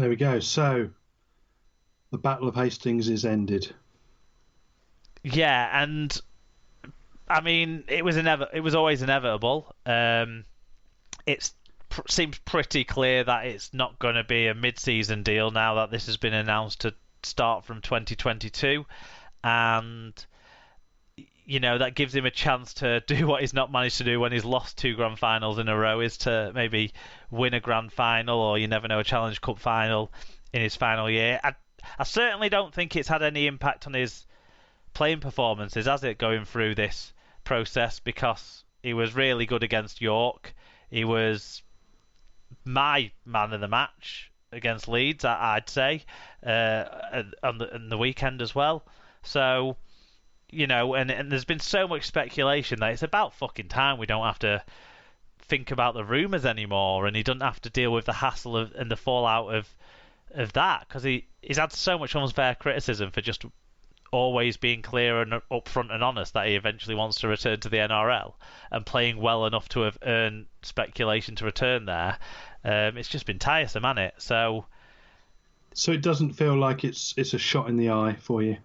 There we go. So the Battle of Hastings is ended. Yeah, and I mean, it was always inevitable. It seems pretty clear that it's not going to be a mid-season deal now that this has been announced to start from 2022, and that gives him a chance to do what he's not managed to do when he's lost 2 grand finals in a row, is to maybe win a grand final, or you never know, a Challenge Cup final in his final year. I certainly don't think it's had any impact on his playing performances, has it, going through this process, because he was really good against York. He was my man of the match against Leeds, I'd say, on the weekend as well. So, and there's been so much speculation that it's about fucking time we don't have to think about the rumours anymore, and he doesn't have to deal with the hassle and the fallout of that, because he's had so much unfair criticism for just always being clear and upfront and honest that he eventually wants to return to the NRL, and playing well enough to have earned speculation to return there. It's just been tiresome, hasn't it? So it doesn't feel like it's a shot in the eye for you.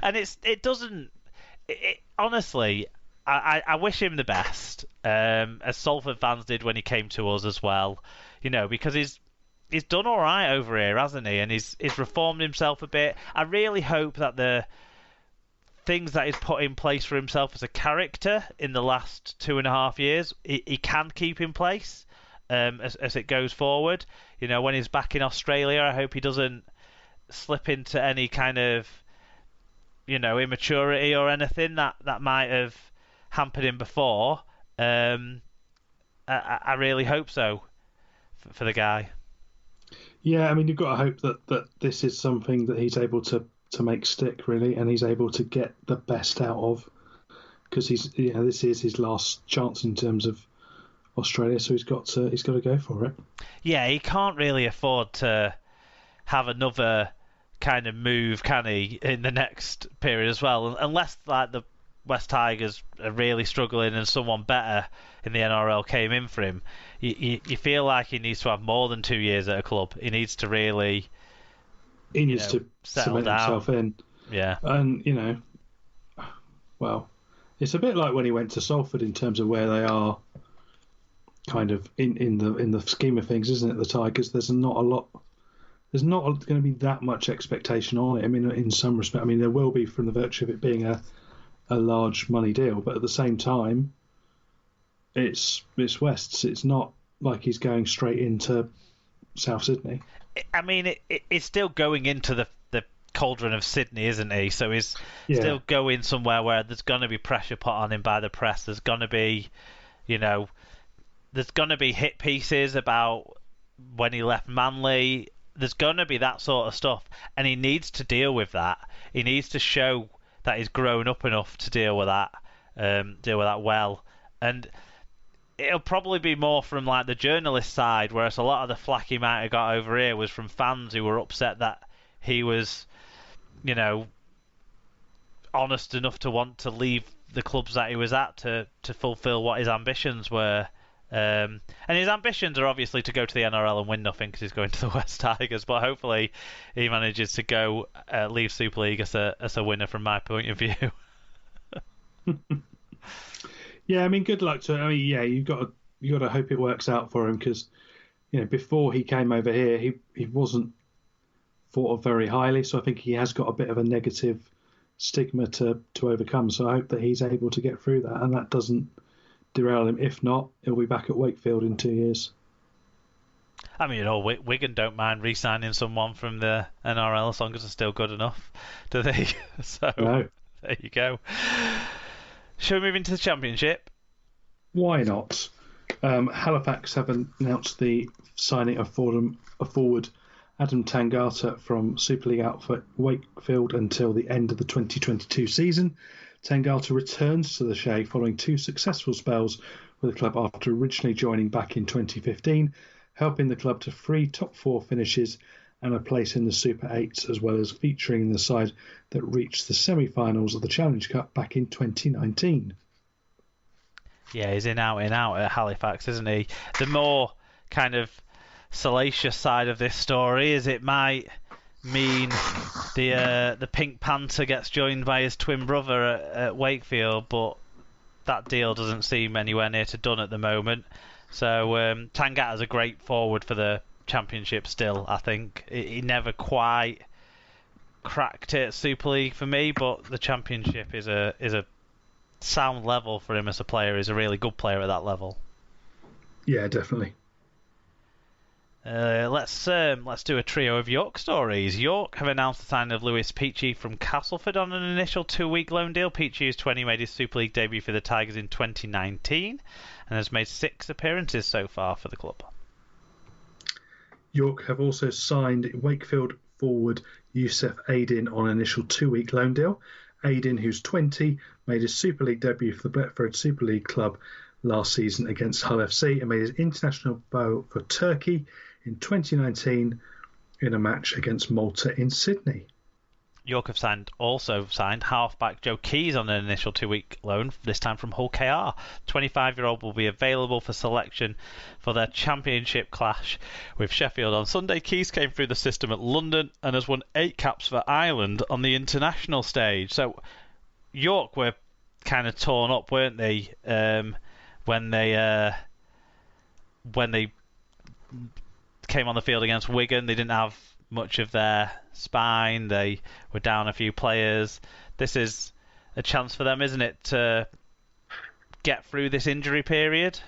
And it doesn't. Honestly, I wish him the best, as Salford fans did when he came to us as well. Because he's done all right over here, hasn't he? And he's reformed himself a bit. I really hope that the things that he's put in place for himself as a character in the last 2.5 years, he can keep in place as it goes forward. When he's back in Australia, I hope he doesn't slip into any kind of immaturity or anything that might have hampered him before. I really hope so for the guy. Yeah, I mean, you've got to hope that this is something that he's able to make stick, really, and he's able to get the best out of, because this is his last chance in terms of Australia, so he's got to go for it. Yeah, he can't really afford to have another kind of move, can he, in the next period as well, unless like the West Tigers are really struggling and someone better in the NRL came in for him. You feel like he needs to have more than 2 years at a club. He needs to really to settle down. Himself in. Yeah. And, well, it's a bit like when he went to Salford in terms of where they are kind of in the scheme of things, isn't it? The Tigers, there's not going to be that much expectation on it. I mean, in some respect, there will be from the virtue of it being a large money deal, but at the same time, it's Wests. It's not like he's going straight into South Sydney. It's still going into the cauldron of Sydney, isn't he? So he's still going somewhere where there's going to be pressure put on him by the press. There's going to be, there's going to be hit pieces about when he left Manly. There's going to be that sort of stuff, and he needs to deal with that. He needs to show that he's grown up enough to deal with that well. And it'll probably be more from like the journalist side, whereas a lot of the flack he might have got over here was from fans who were upset that he was, honest enough to want to leave the clubs that he was at to fulfil what his ambitions were. And his ambitions are obviously to go to the NRL and win nothing because he's going to the West Tigers, but hopefully he manages to go leave Super League as a winner from my point of view. Yeah, good luck to him. You've got to hope it works out for him, because before he came over here, he wasn't thought of very highly, so I think he has got a bit of a negative stigma to overcome. So I hope that he's able to get through that, and that doesn't derail him. If not, he'll be back at Wakefield in 2 years. Wigan don't mind re-signing someone from the NRL as long as they're still good enough, do they? So no. There you go. Shall we move into the Championship? Why not? Halifax have announced the signing of forward Adam Tangata from Super League outfit Wakefield until the end of the 2022 season. Tangata returns to the Shay following 2 successful spells with the club after originally joining back in 2015, helping the club to 3 top 4 finishes and a place in the Super 8s, as well as featuring in the side that reached the semi-finals of the Challenge Cup back in 2019. Yeah, he's in out at Halifax, isn't he? The more kind of salacious side of this story is it might mean the Pink Panther gets joined by his twin brother at Wakefield, but that deal doesn't seem anywhere near to done at the moment. So Tangata's a great forward for the Championship still, I think. He never quite cracked it at Super League for me, but the Championship is a sound level for him as a player. He's a really good player at that level. Yeah, definitely. Let's do a trio of York stories. York have announced the signing of Lewis Peachy from Castleford on an initial 2-week loan deal. Peachy, who's 20, made his Super League debut for the Tigers in 2019 and has made 6 appearances so far for the club. York have also signed Wakefield forward Youssef Aydin on an initial 2-week loan deal. Aydin, who's 20, made his Super League debut for the Betfred Super League club last season against Hull FC and made his international debut for Turkey in 2019 in a match against Malta in Sydney. York have also signed halfback Joe Keys on an initial 2-week loan, this time from Hull KR. 25-year-old will be available for selection for their Championship clash with Sheffield on Sunday. Keys came through the system at London and has won 8 caps for Ireland on the international stage. So York were kind of torn up, weren't they, when they came on the field against Wigan. They didn't have much of their spine. They were down a few players. This is a chance for them, isn't it, to get through this injury period?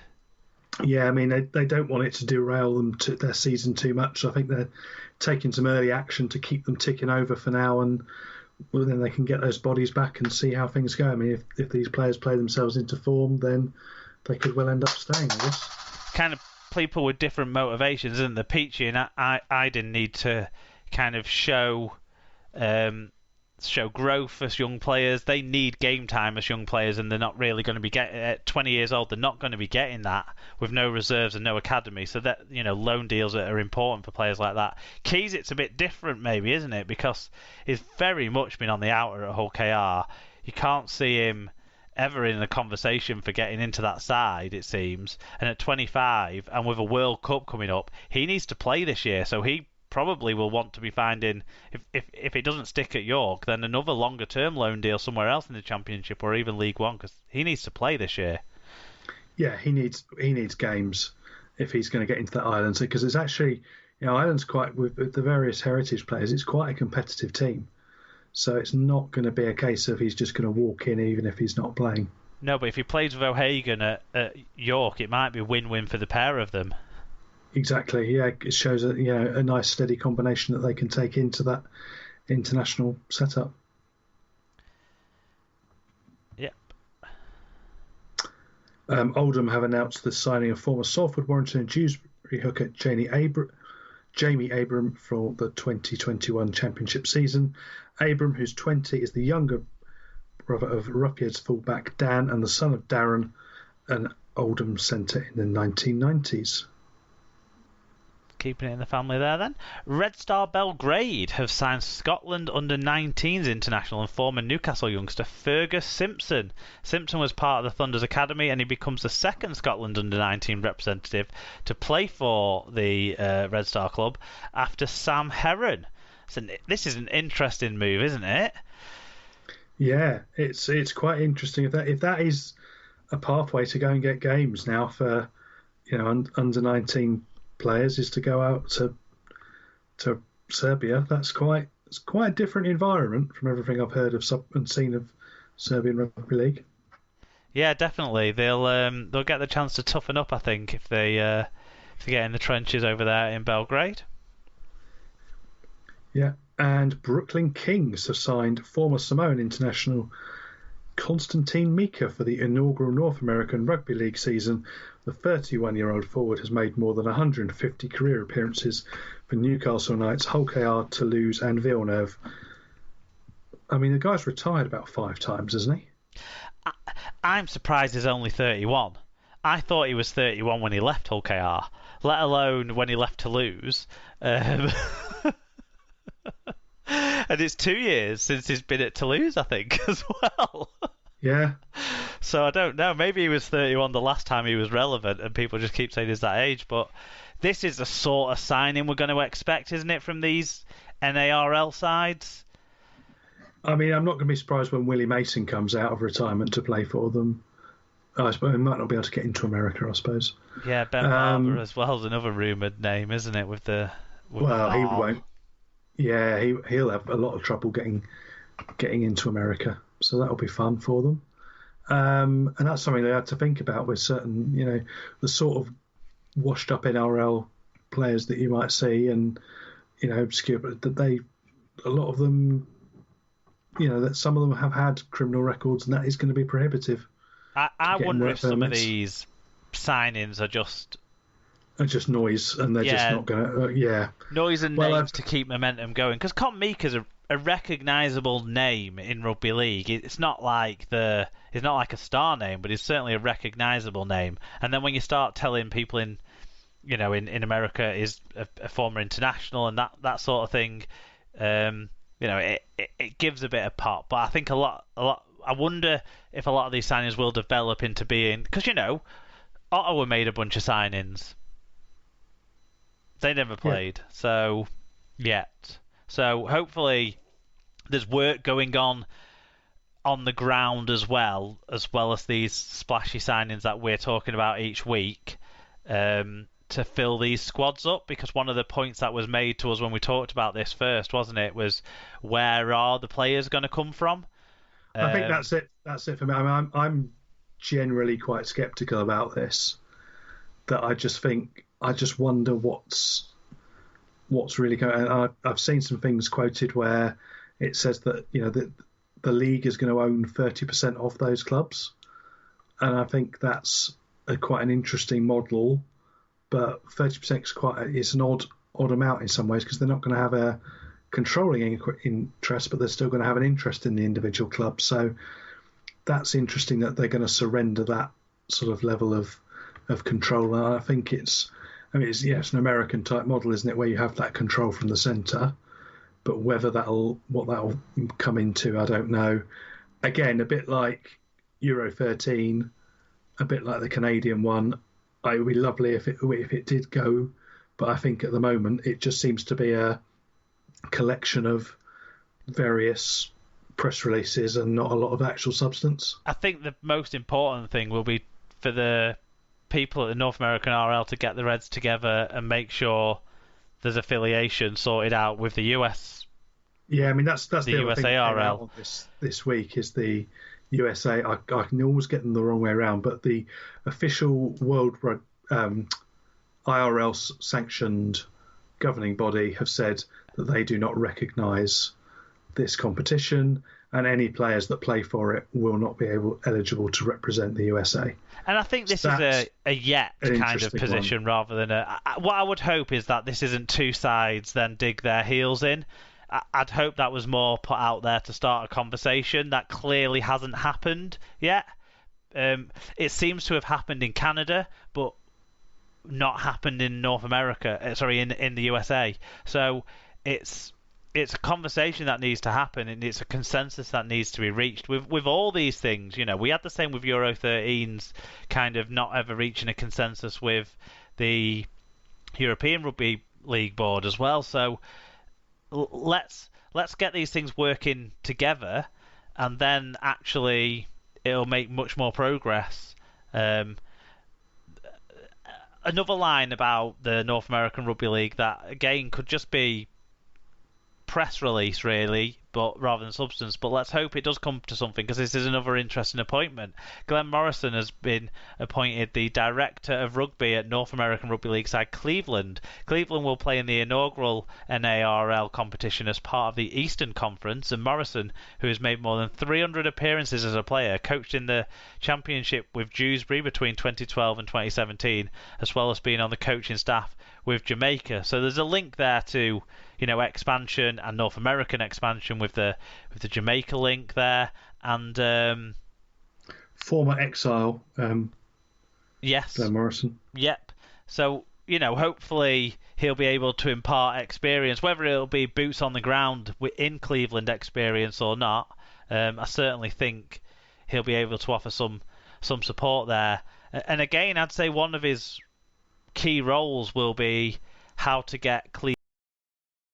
Yeah, I mean, they don't want it to derail them to their season too much. I think they're taking some early action to keep them ticking over for now, and then they can get those bodies back and see how things go. I mean, if these players play themselves into form, then they could well end up staying, I guess. Kind of people with different motivations, isn't there? Peachy and I didn't need to kind of show growth as young players. They need game time as young players, and they're not really going to be getting at 20 years old. They're not going to be getting that with no reserves and no academy. So that, loan deals are important for players like that. Keys, it's a bit different, maybe, isn't it? Because he's very much been on the outer at Hull KR. You can't see him ever in a conversation for getting into that side, it seems. And at 25, and with a World Cup coming up, he needs to play this year. So he probably will want to be finding, if it doesn't stick at York, then another longer term loan deal somewhere else in the Championship or even League One, because he needs to play this year. Yeah, he needs games if he's going to get into that Ireland, because it's actually, Ireland's quite, with the various heritage players, it's quite a competitive team. So it's not going to be a case of he's just going to walk in even if he's not playing. No, but if he plays with O'Hagan at York, it might be a win-win for the pair of them. Exactly, yeah. It shows a nice steady combination that they can take into that international setup. Yep. Oldham have announced the signing of former Salford, Warrington and Dewsbury hooker Jamie Abram for the 2021 Championship season. Abram, who's 20, is the younger brother of Ruffia's fullback Dan and the son of Darren, an Oldham centre in the 1990s. Keeping it in the family there then. Red Star Belgrade have signed Scotland under-19s international and former Newcastle youngster Fergus Simpson. Simpson was part of the Thunder's academy and he becomes the second Scotland under-19 representative to play for the Red Star club after Sam Heron. So this is an interesting move, isn't it? Yeah, it's quite interesting. If that is a pathway to go and get games now for under-19 players, is to go out to Serbia. It's quite a different environment from everything I've heard of and seen of Serbian Rugby League. Yeah, definitely. They'll get the chance to toughen up, I think, if they get in the trenches over there in Belgrade. Yeah, and Brooklyn Kings have signed former Samoan international Konstantin Mika for the inaugural North American Rugby League season. The 31-year-old forward has made more than 150 career appearances for Newcastle Knights, Hull KR, Toulouse and Villeneuve. I mean, the guy's retired about 5 times, hasn't he? I'm surprised he's only 31. I thought he was 31 when he left Hull KR, let alone when he left Toulouse. And it's 2 years since he's been at Toulouse, I think, as well. Yeah. So I don't know. Maybe he was 31 the last time he was relevant, and people just keep saying he's that age. But this is the sort of signing we're going to expect, isn't it, from these NARL sides? I mean, I'm not going to be surprised when Willie Mason comes out of retirement to play for them. I suppose he might not be able to get into America, I suppose. Yeah, Ben Barber as well is another rumoured name, isn't it? With the he won't. Yeah, he'll have a lot of trouble getting into America, so that'll be fun for them. And that's something they had to think about with certain, the sort of washed up NRL players that you might see, and obscure, but that a lot of them, that some of them have had criminal records, and that is going to be prohibitive. I wonder if some of these signings are just noise, and they're just not going to. Noise and names to keep momentum going. Because Con Meeker's a recognisable name in rugby league. It's not like he's not like a star name, but he's certainly a recognisable name. And then when you start telling people in America is a former international and that sort of thing, it gives a bit of pop. But I think a lot. I wonder if a lot of these signings will develop into being, because Ottawa made a bunch of signings. They never played, so yet. So hopefully there's work going on the ground as well as these splashy signings that we're talking about each week to fill these squads up. Because one of the points that was made to us when we talked about this first, wasn't it, was where are the players going to come from? I think that's it. That's it for me. I mean, I'm generally quite sceptical about this. That I just wonder what's really going on. I've seen some things quoted where it says that the league is going to own 30% of those clubs, and I think that's quite an interesting model. But 30% is an odd amount in some ways, because they're not going to have a controlling interest, but they're still going to have an interest in the individual club. So that's interesting that they're going to surrender that sort of level of control. And I think it's an American type model, isn't it, where you have that control from the centre. But what that'll come into, I don't know. Again, a bit like Euro 13, a bit like the Canadian one. It would be lovely if it did go, but I think at the moment it just seems to be a collection of various press releases and not a lot of actual substance. I think the most important thing will be for the people at the North American RL to get the Reds together and make sure there's affiliation sorted out with the US. Yeah, I mean that's the USA RL. This week is the USA. I can always get them the wrong way around, but the official World IRL sanctioned governing body have said that they do not recognise this competition, and any players that play for it will not be eligible to represent the USA. And I think this is a yet kind of position rather than what I would hope is that this isn't two sides then dig their heels in. I'd hope that was more put out there to start a conversation. That clearly hasn't happened yet. It seems to have happened in Canada, but not happened in North America. In the USA. So it's a conversation that needs to happen, and it's a consensus that needs to be reached with all these things. We had the same with Euro 13s, kind of not ever reaching a consensus with the European Rugby League Board as well. So let's get these things working together, and then actually it'll make much more progress. Another line about the North American Rugby League that again could just be press release really, but rather than substance. But let's hope it does come to something, because this is another interesting appointment. Glenn Morrison has been appointed the director of rugby at North American Rugby League side Cleveland. Cleveland will play in the inaugural NARL competition as part of the Eastern Conference, and Morrison, who has made more than 300 appearances as a player, coached in the championship with Dewsbury between 2012 and 2017, as well as being on the coaching staff with Jamaica. So there's a link there to expansion and North American expansion with the Jamaica link there, and former exile. Yes, Glenn Morrison. Yep. So hopefully he'll be able to impart experience, whether it'll be boots on the ground in Cleveland experience or not. I certainly think he'll be able to offer some support there. And again, I'd say one of his key roles will be how to get clean